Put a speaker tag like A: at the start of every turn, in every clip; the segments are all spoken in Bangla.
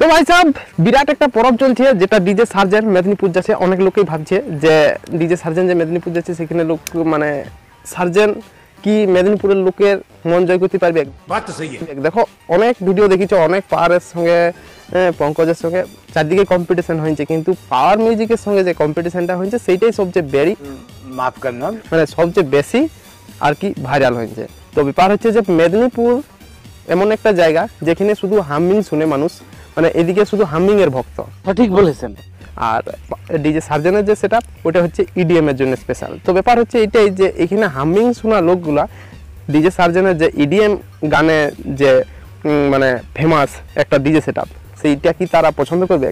A: ভাই সাহেব বিরাট একটা পরব চলছে যেটা ডিজে সার্জেন মেদিনীপুর যাচ্ছে। অনেক লোকই ভাবছে যে ডিজে সার্জেন যে মেদিনীপুর যাচ্ছে সেখানে লোক মানে সার্জেন কি মেদিনীপুরের লোকের মন জয় করতে পারবে। দেখো অনেক ভিডিও দেখিছো, অনেক পাওয়ারের সঙ্গে পঙ্কজের সঙ্গে চারদিকে কম্পিটিশন হয়েছে, কিন্তু পাওয়ার মিউজিকের সঙ্গে যে কম্পিটিশনটা হয়েছে সেইটাই সবচেয়ে মাফ করনা মানে সবচেয়ে বেশি আর কি ভাইরাল হয়েছে। তো ব্যাপার হচ্ছে যে মেদিনীপুর এমন একটা জায়গা যেখানে শুধু হামিং শুনে মানুষ, মানে এদিকে শুধু হামিং এর ভক্ত।
B: ঠিক বলেছেন।
A: আর ডিজে সার্জেনের যে সেটআপ ওটা হচ্ছে ইডিএম এর জন্য স্পেশাল। তো ব্যাপার হচ্ছে এটাই যে এখানে হামিং শোনা লোকগুলা ডিজে সার্জেনের যে ইডিএম গানে যে মানে ফেমাস একটা ডিজে সেটআপ সেইটা কি তারা পছন্দ করবে?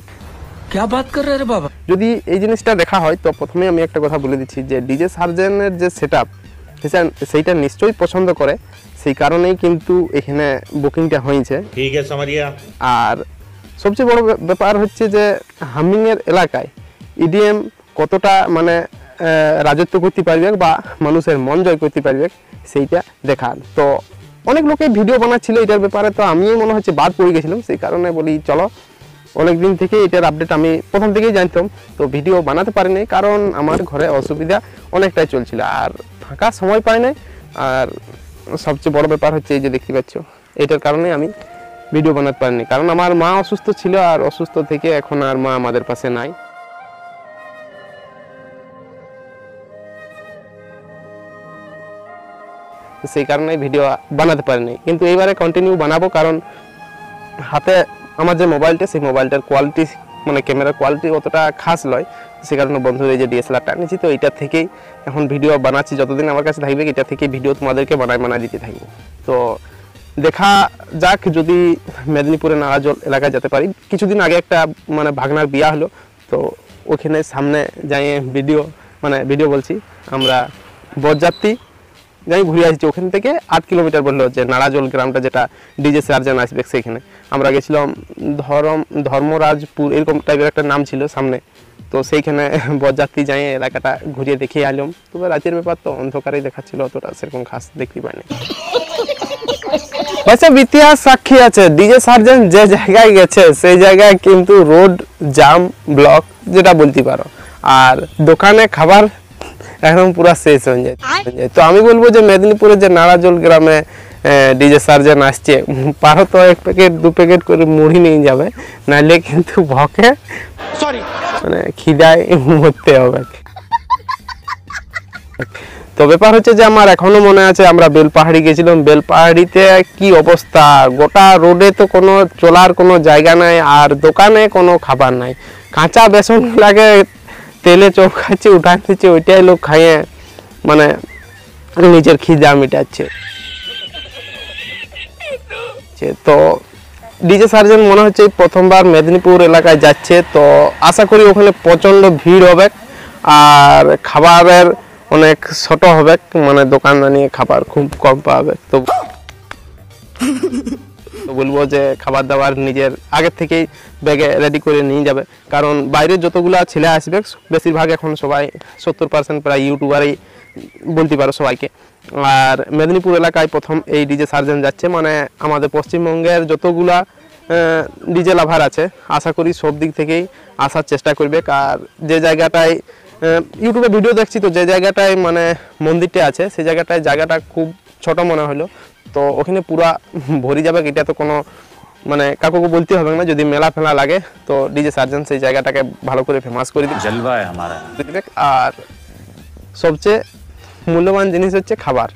B: क्या बात कर रहे रे बाबा।
A: যদি এই জিনিসটা দেখা হয় তো প্রথমে আমি একটা কথা বলে দিচ্ছি যে ডিজে সার্জেনের যে সেটআপ সেইটা নিশ্চয়ই পছন্দ করে, সেই কারণেই কিন্তু এখানে বুকিংটা হয়েছে।
C: ঠিক আছে সামারিয়া।
A: আর সবচেয়ে বড় ব্যাপার হচ্ছে যে হামিং এর এলাকায় ইডিএম কতটা মানে রাজত্ব করতে পারবে বা মানুষের মন জয় করতে পারবে সেইটা দেখার। তো অনেক লোকে ভিডিও বানাচ্ছিল এটার ব্যাপারে, তো আমিও মনে হচ্ছে বাদ পড়ে গেছিলাম, সেই কারণে বলি চলো অনেকদিন থেকে এটার আপডেট আমি প্রথম থেকেই জানতাম, তো ভিডিও বানাতে পারিনি কারণ আমার ঘরে অসুবিধা অনেকটাই চলছিল আর ফাঁকা সময় পাই নাই। আর সবচেয়ে বড় ব্যাপার হচ্ছে এই যে দেখতে পাচ্ছ এটার কারণে আমি ভিডিও বানাতে পারিনি, কারণ আমার মা অসুস্থ ছিল আর অসুস্থ থেকে এখন আর মা আমাদের পাশে নাই। সেই কারণে ভিডিও বানাতে পারিনি, কিন্তু এইবারে কন্টিনিউ বানাবো কারণ হাতে আমার যে মোবাইলটা সেই মোবাইলটার কোয়ালিটি মানে ক্যামেরার কোয়ালিটি অতটা খাস নয়, সে কারণে বন্ধুরা এই যে ডিএসএলআরটা নিয়েছি, তো এইটার থেকেই এখন ভিডিও বানাচ্ছি। যতদিন আমার কাছে থাকবে এটা থেকে ভিডিও তোমাদেরকে বানায় দিতে থাকবো। তো দেখা যাক যদি মেদিনীপুরে নারাজল এলাকায় যেতে পারি। কিছুদিন আগে একটা মানে ভাগনার বিয়া হলো, তো ওখানে সামনে যাই ভিডিও বলছি আমরা বরযাত্রী যাই ঘুরে আসছি, ওখান থেকে 8 কিলোমিটার বললো যে নারাজল গ্রামটা যেটা ডিজে সার্জেন আসবে সেখানে আমরা গেছিলাম। ধর্মরাজপুর এরকম টাইপের একটা নাম ছিল সামনে, তো সেইখানে বরযাত্রী যাই এলাকাটা ঘুরিয়ে দেখিয়ে আলাম। তবে রাতের ব্যাপার তো অন্ধকারেই দেখাচ্ছিল, অতটা সেরকম খাস দেখতে পাইনি। ইতিহাস সাক্ষী আছে ডিজে সার্জেন যে জায়গায় গেছে সেই জায়গায় কিন্তু রোড জাম ব্লক যেটা বলতে পারো, আর দোকানে খাবার একদম পুরো শেষ হয়ে যায়। তো আমি বলবো যে মেদিনীপুরের যে নারাজল গ্রামে ডিজে সার্জেন আসছে, পারো তো 1 প্যাকেট 2 প্যাকেট করে মুড়ি নিয়ে যাবে, নাহলে কিন্তু ভকে মানে খিদায় মরতে হবে। তো ব্যাপার হচ্ছে যে আমার এখনো মনে আছে আমরা বেলপাহাড়ি গেছিলাম, বেলপাহাড়িতে কি অবস্থা, গোটা রোডে তো কোনো চলার কোনো জায়গা নাই আর দোকানে কোনো খাবার নাই, কাঁচা বেসন লাগে তেলে চোখ খাচ্ছে উঠান দিচ্ছে, ওইটাই লোক খাইয়ে মানে নিজের খিদা মিটাচ্ছে। তো ডিজে সার্জেন মনে হচ্ছে প্রথমবার মেদিনীপুর এলাকায় যাচ্ছে, তো আশা করি ওখানে প্রচণ্ড ভিড় হবে আর খাবারের অনেক ছোট হবে, মানে দোকান নিয়ে খাবার খুব কম পাবে। তো বলবো যে খাবার দাবার নিজের আগের থেকেই ব্যাগে রেডি করে নিয়ে যাবে, কারণ বাইরের যতগুলা ছেলে আসবে বেশিরভাগ এখন সবাই 70% প্রায় ইউটিউবারই বলতে পারো সবাইকে। আর মেদিনীপুর এলাকায় প্রথম এই ডিজে সার্জেন যাচ্ছে, মানে আমাদের পশ্চিমবঙ্গের যতগুলা ডিজে লাভার আছে আশা করি সব দিক থেকেই আসার চেষ্টা করবে। আর যে জায়গাটায় ইউটিউবে ভিডিও দেখছি, তো যে জায়গাটায় মানে মন্দিরটা আছে সেই জায়গাটা খুব ছোট মনে হলো, তো ওখানে পুরা ভরি যাবে। এটা তো কোনো মানে কাকুকে বলতে হবে না, যদি মেলা ফেলা লাগে তো ডিজে সার্জেন সেই জায়গাটাকে ভালো করে ফেমাস করে দিবে, জলবা আমারা। আর সবচেয়ে মূল্যবান জিনিস হচ্ছে খাবার।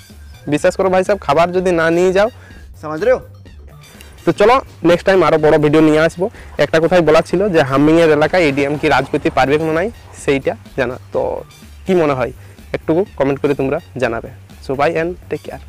A: বিশ্বাস করো ভাই সাহেব, খাবার যদি না নিয়ে যাও
D: समझ रहे हो।
A: তো চলো নেক্সট টাইম আরো বড় ভিডিও নিয়ে আসবো। একটা কথাই বলা ছিল যে হামিং এর এলাকায় এডিএম কি রাজ করতে পারবে কোনো নাই সেইটা জানা, তো কি মনে হয় একটু কমেন্ট করে তোমরা জানাবে। So bye and take care.